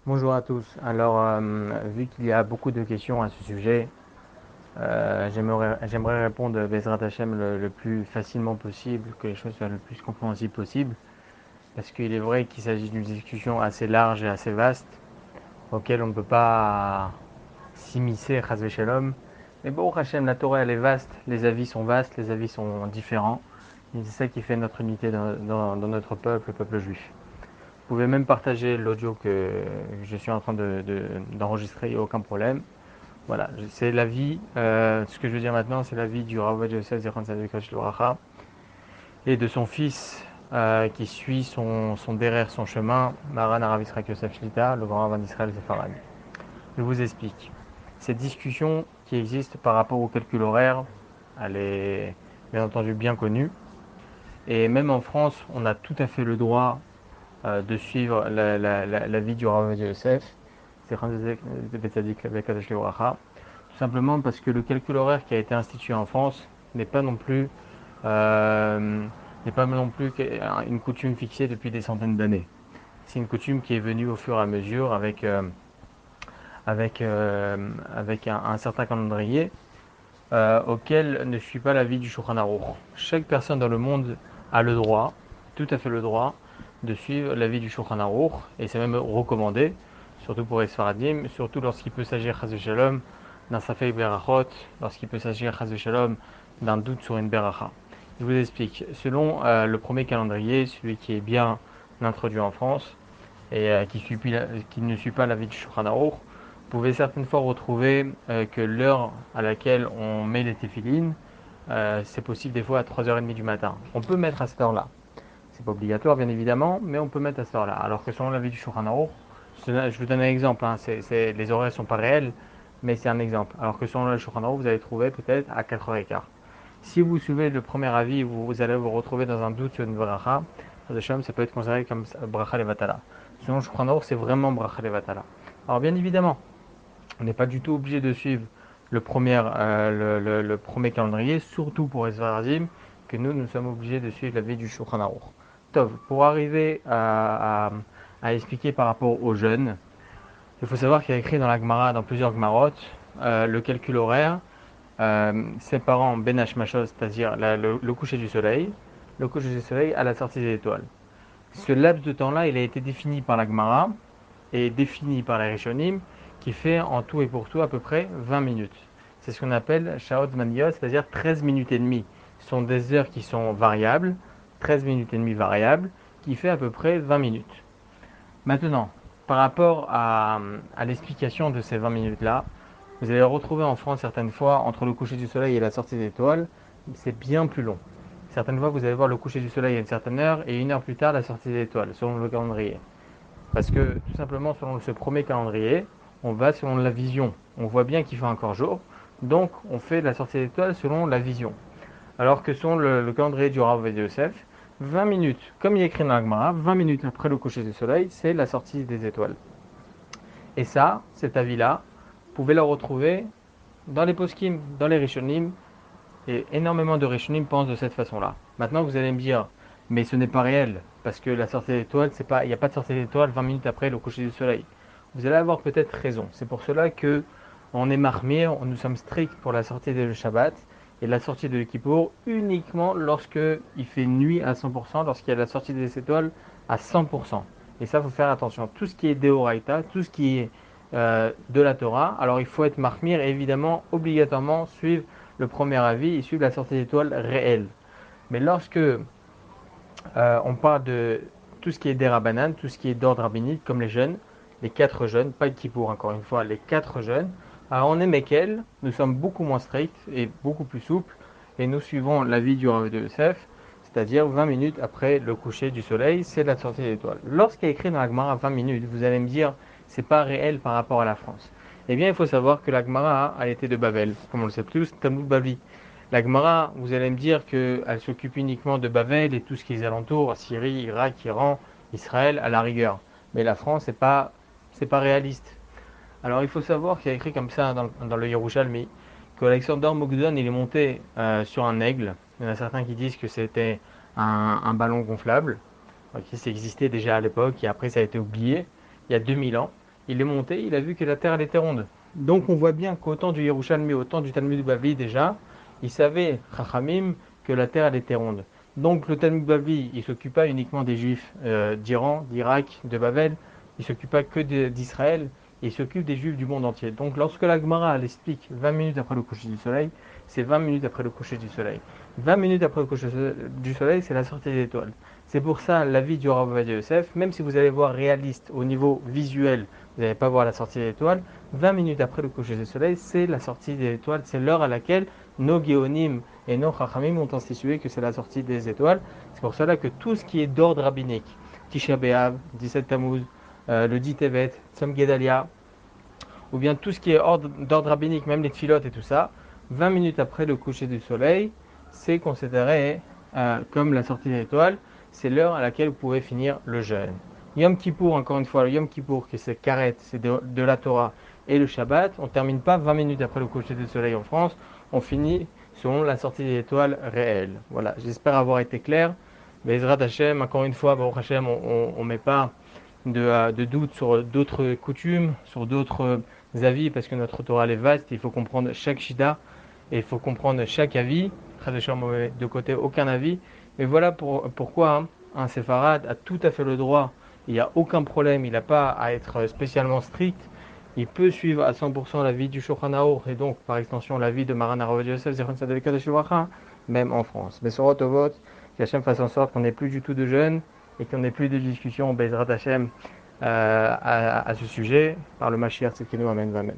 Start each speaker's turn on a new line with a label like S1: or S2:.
S1: Bonjour à tous. Alors, vu qu'il y a beaucoup de questions à ce sujet, j'aimerais répondre Bezrat Hashem le plus facilement possible, que les choses soient le plus compréhensibles possible, parce qu'il est vrai qu'il s'agit d'une discussion assez large et assez vaste, auquel on ne peut pas s'immiscer, chas v'shalom. Mais bon, Hashem, la Torah elle est vaste, les avis sont vastes, les avis sont différents, et c'est ça qui fait notre unité dans notre peuple, le peuple juif. Vous pouvez même partager l'audio que je suis en train d'enregistrer, il n'y a aucun problème. Voilà, c'est la vie. Ce que je veux dire maintenant, c'est la vie du Rav Ovadia Yosef Zichron Tzaddik Rosh Livracha et de son fils qui suit son derrière son chemin, Maran Arav Yisrael Yosef Shlita, le grand Rav d'Israël Sepharad. Je vous explique. Cette discussion qui existe par rapport au calcul horaire, elle est bien entendu bien connue. Et même en France, on a tout à fait le droit de suivre la vie du Rav Ovadia Yosef, Zichron Tzaddik Livracha, tout simplement parce que le calcul horaire qui a été institué en France n'est pas non plus, euh, n'est pas non plus une coutume fixée depuis des centaines d'années. C'est une coutume qui est venue au fur et à mesure avec un certain calendrier auquel ne suit pas l'avis du Shulchan Aruch. Chaque personne dans le monde a le droit, tout à fait le droit, de suivre l'avis du Shulchan Aruch, et c'est même recommandé, surtout pour les Sfaradim, surtout lorsqu'il peut s'agir, chas v'shalom, d'un Safek Berachot, lorsqu'il peut s'agir, chas v'shalom, d'un doute sur une Beracha. Je vous explique. Selon le premier calendrier, celui qui est bien introduit en France, et qui ne suit pas l'avis du Shulchan Aruch, vous pouvez certaines fois retrouver que l'heure à laquelle on met les téphilines, c'est possible des fois à 3h30 du matin. On peut mettre à cette heure-là. C'est pas obligatoire bien évidemment, mais on peut mettre à cette heure-là. Alors que selon l'avis du Shulchan Aruch, je vous donne un exemple, hein, les horaires ne sont pas réels, mais c'est un exemple. Alors que selon le Shulchan Aruch, vous allez trouver peut-être à 4h15. Si vous suivez le premier avis, vous allez vous retrouver dans un doute sur une bracha. Ça peut être considéré comme bracha levatala. Selon le Shulchan Aruch, c'est vraiment bracha levatala. Alors bien évidemment, on n'est pas du tout obligé de suivre le premier calendrier, surtout pour les Sfaradim, que nous sommes obligés de suivre la vie du Shulchan Aruch. Tov, pour arriver à expliquer par rapport aux jeunes, il faut savoir qu'il y a écrit dans la Gemara, dans plusieurs Gemarot, le calcul horaire séparant Ben Hashmashos, c'est-à-dire le coucher du soleil, le coucher du soleil à la sortie des étoiles. Ce laps de temps-là, il a été défini par la Gemara et défini par les Rishonim, qui fait en tout et pour tout à peu près 20 minutes. C'est ce qu'on appelle Shaot Maniyot, c'est-à-dire 13 minutes et demie. Ce sont des heures qui sont variables, 13 minutes et demie variables, qui fait à peu près 20 minutes. Maintenant, par rapport à l'explication de ces 20 minutes-là, vous allez retrouver en France certaines fois, entre le coucher du soleil et la sortie des étoiles, c'est bien plus long. Certaines fois, vous allez voir le coucher du soleil à une certaine heure et une heure plus tard la sortie des étoiles, selon le calendrier. Parce que tout simplement, selon ce premier calendrier, on va selon la vision. On voit bien qu'il fait encore jour, donc on fait la sortie des étoiles selon la vision. Alors que selon le calendrier du Rav Ovadia Yosef, 20 minutes, comme il est écrit dans la Gemara, 20 minutes après le coucher du soleil, c'est la sortie des étoiles. Et ça, cet avis-là, vous pouvez le retrouver dans les poskim, dans les rishonim, et énormément de rishonim pensent de cette façon-là. Maintenant, vous allez me dire, mais ce n'est pas réel, parce que la sortie des étoiles, c'est pas, il n'y a pas de sortie des étoiles 20 minutes après le coucher du soleil. Vous allez avoir peut-être raison. C'est pour cela que on est marmire, nous sommes stricts pour la sortie du Shabbat et la sortie de Kippour uniquement lorsque il fait nuit à 100%, lorsqu'il y a la sortie des étoiles à 100%. Et ça, il faut faire attention. Tout ce qui est Deoraita, tout ce qui est de la Torah, alors il faut être marmire et évidemment, obligatoirement, suivre le premier avis et suivre la sortie d'étoiles réelle. Mais lorsque on parle de tout ce qui est d'Erabanan, tout ce qui est d'ordre rabbinique, comme les jeunes, les 4 jeunes, pas de Kippour encore une fois, les 4 jeunes, alors on est Mekel, nous sommes beaucoup moins stricts et beaucoup plus souples, et nous suivons l'avis du Rav de Yosef, c'est-à-dire 20 minutes après le coucher du soleil, c'est la sortie des étoiles. Lorsqu'il est écrit dans la Gemara 20 minutes, vous allez me dire, c'est pas réel par rapport à la France. Eh bien, il faut savoir que la Gemara a été de Babel, comme on le sait tous, Talmud Bavli. La Gemara, vous allez me dire qu'elle s'occupe uniquement de Babel et tout ce qui est alentours, Syrie, Irak, Iran, Israël, à la rigueur. Mais la France, c'est pas réaliste. Alors il faut savoir qu'il y a écrit comme ça dans le Yerushalmi qu'Alexander Mogdon il est monté sur un aigle. Il y en a certains qui disent que c'était un ballon gonflable, qui existait déjà à l'époque et après ça a été oublié il y a 2000 ans. il est monté, il a vu que la terre elle était ronde. Donc on voit bien qu'au temps du Yerushalmi, au temps du Talmud Bavli déjà, il savait, Chachamim, que la terre elle était ronde. Donc le Talmud Bavli, il ne s'occupe pas uniquement des Juifs d'Iran, d'Irak, de Babel, il ne s'occupe pas que d'Israël, il s'occupe des Juifs du monde entier. Donc lorsque la Gemara elle explique 20 minutes après le coucher du soleil, c'est 20 minutes après le coucher du soleil. 20 minutes après le coucher du soleil, c'est la sortie des étoiles. C'est pour ça la vie du Rav Ovadia Yosef, même si vous allez voir réaliste au niveau visuel, vous n'allez pas voir la sortie des étoiles, 20 minutes après le coucher du soleil, c'est la sortie des étoiles, c'est l'heure à laquelle nos Géonim et nos Chachamim ont institué que c'est la sortie des étoiles. C'est pour cela que tout ce qui est d'ordre rabbinique, Tisha B'Av, 17 Tammuz, le 10 Tevet, Tzom Gedalia, ou bien tout ce qui est d'ordre rabbinique, même les tfilotes et tout ça, 20 minutes après le coucher du soleil, c'est considéré comme la sortie des étoiles, c'est l'heure à laquelle vous pouvez finir le jeûne. Yom Kippour, encore une fois, le Yom Kippour, qui c'est Karet, c'est de la Torah, et le Shabbat, on ne termine pas 20 minutes après le coucher du soleil en France, on finit selon la sortie des étoiles réelle. Voilà, j'espère avoir été clair. Bezrat Hashem, encore une fois, Baruch Hashem, on ne met pas de doute sur d'autres coutumes, sur d'autres avis, parce que notre Torah est vaste, il faut comprendre chaque shida, et il faut comprendre chaque avis, de côté aucun avis. Mais voilà pourquoi un séfarade a tout à fait le droit, il n'y a aucun problème, il n'a pas à être spécialement strict, il peut suivre à 100% la vie du Shulchan Aruch, et donc par extension la vie de Maran Harav Ovadia Yosef, Zichron Tzaddik Kadosh Livracha, même en France. Mais sur Otovot, qu'Hachem fasse en sorte qu'on n'ait plus du tout de jeûne, et qu'on n'ait plus de discussion Bezrat Hashem à ce sujet, par le Mashiach, c'est qui nous amène, amen.